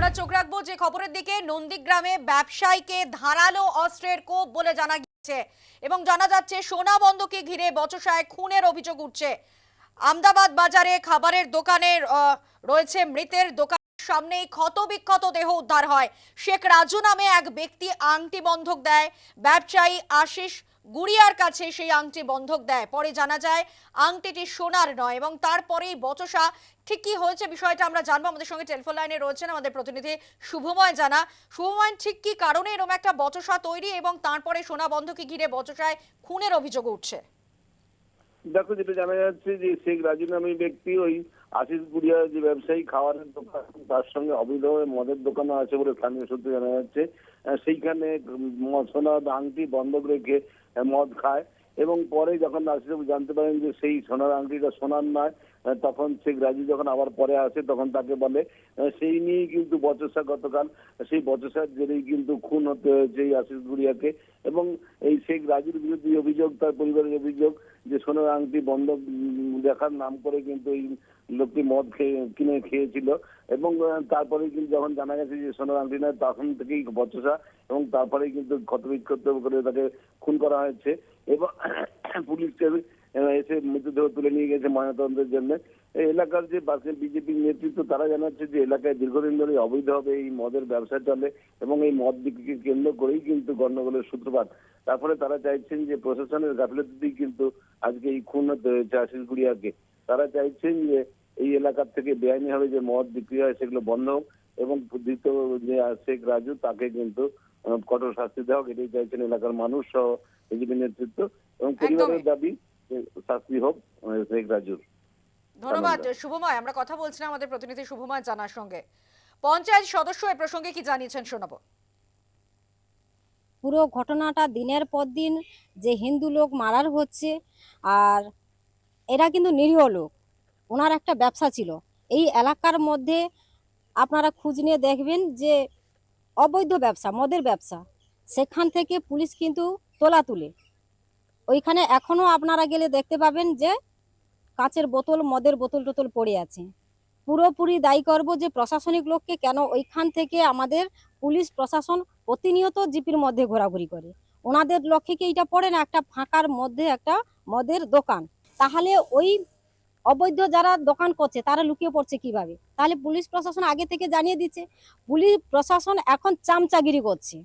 আমরা চোখ রাখবো যে খবরের দিকে। নন্দীগ্রামে ব্যবসায়ীকে ধারালো অস্ত্রের কোপ বলে জানা গিয়েছে এবং জানা যাচ্ছে সোনা বন্ধকে ঘিরে বচসায় খুনের অভিযোগ উঠছে। আমদাবাদ বাজারে খাবারের দোকানের রয়েছে মৃতের দোকান সামনেই ক্ষত বিক্ষত দেহ উদ্ধার হয়। শেখ রাজু নামে এক ব্যক্তি আংটি বন্ধক দেয় ব্যবসায়ী আশিস গুড়িয়ার কাছে, সেই আংটি বন্ধক দেয়। পরে জানা যায় আংটিটি সোনার নয় এবং তারপরেই বচসা। ঠিক কি হয়েছে বিষয়টা আমরা জানবো। আমাদের সঙ্গে টেলিফোন লাইনে রয়েছেন আমাদের প্রতিনিধি শুভময় জানা। শুভময়, ঠিক কি কারণে এরকম একটা বচসা তৈরি এবং তারপরে সোনা বন্ধকে ঘিরে বচসায় খুনের অভিযোগ উঠছে? দেখো, যেটা জানা যাচ্ছে যে শেখ রাজু নামী ব্যক্তি ওই আশিস গুড়িয়া যে ব্যবসায়ী খাবারের দোকান, তার সঙ্গে অবৈধভাবে মদের দোকানও আছে বলে স্থানীয় সূত্রে জানা যাচ্ছে। সেইখানে সোনার আংটি বন্ধক রেখে মদ খায় এবং পরে যখন আশিস জানতে পারেন যে সেই সোনার আংটিটা সোনার নয়, তখন শেখ রাজু যখন আবার পরে আসে তখন তাকে বলে। সেই নিয়েই কিন্তু বচসা গতকাল, সেই বচসার জেরেই কিন্তু খুন হতে হয়েছে এই আশিস গুড়িয়াকে। এবং এই শেখ রাজুর বিরুদ্ধে অভিযোগ, তার পরিবারের অভিযোগ যে সোনার আংটি বন্ধক দেখার নাম করে কিন্তু এই লোকটি মদ কিনে খেয়েছিল। এবং তারপরে কিন্তু যখন জানা গেছে যে সোনার আংটি নয়, তখন থেকেই বচসা এবং তারপরেই কিন্তু ক্ষতবিক্ষত করে তাকে খুন করা হয়েছে। এবং পুলিশকে এসে মৃতদেহ তুলে নিয়ে গেছে ময়নাতদন্তের জন্য। এই এলাকার যে বিজেপির নেতৃত্ব, তারা জানাচ্ছে যে এলাকায় দীর্ঘদিন ধরে অবৈধভাবে এই মদের ব্যবসা চলে এবং এই মদ বিক্রিকে কেন্দ্র করেই কিন্তু গন্ডগোলের সূত্রপাত। তারপরে তারা চাইছেন যে প্রশাসনের গাফিলতিতেই কিন্তু আজকে এই খুন হতে হয়েছে আশিস গুড়িয়াকে। তারা চাইছেন যে এই এলাকার থেকে বেআইনিভাবে যে মদ বিক্রি হয় সেগুলো বন্ধ হোক এবং দ্বিতীয় যে শেখ রাজু তাকে কিন্তু কঠোর শাস্তি দেওয়া হোক, এটাই চাইছেন এলাকার মানুষ সহ বিজেপি নেতৃত্ব এবং পরিবারের দাবি শাস্তি হোক শেখ রাজুর। ধন্যবাদ শুভময়। আমরা কথা বলছিলাম আমাদের প্রতিনিধি শুভময় জানার সঙ্গে। পঞ্চায়েত সদস্য এ প্রসঙ্গে কি জানিয়েছেন শোনাবো। পুরো ঘটনাটা দিনের পর দিন যে হিন্দু লোক মারার হচ্ছে, আর এরা কিন্তু নিরীহ লোক। ওনার একটা ব্যবসা ছিল এই এলাকার মধ্যে, আপনারা খোঁজ নিয়ে দেখবেন যে অবৈধ ব্যবসা, মদের ব্যবসা, সেখান থেকে পুলিশ কিন্তু তোলা তুলে ওইখানে এখনো আপনারা গেলে দেখতে পাবেন যে কাঁচের বোতল, মদের বোতল টোতল পড়ে আছে। পুরোপুরি দায়ী করব যে প্রশাসনিক লোককে। কেন ওইখান থেকে আমাদের পুলিশ প্রশাসন প্রতিনিয়ত জিপির মধ্যে ঘোরাঘুরি করে, ওনাদের লক্ষ্যে কি এটা পড়ে না একটা ফাঁকার মধ্যে একটা মদের দোকান? তাহলে ওই অবৈধ যারা দোকান করছে তারা লুকিয়ে পড়ছে কিভাবে? তাহলে পুলিশ প্রশাসন আগে থেকে জানিয়ে দিচ্ছে। পুলিশ প্রশাসন এখন চামচাগিরি করছে।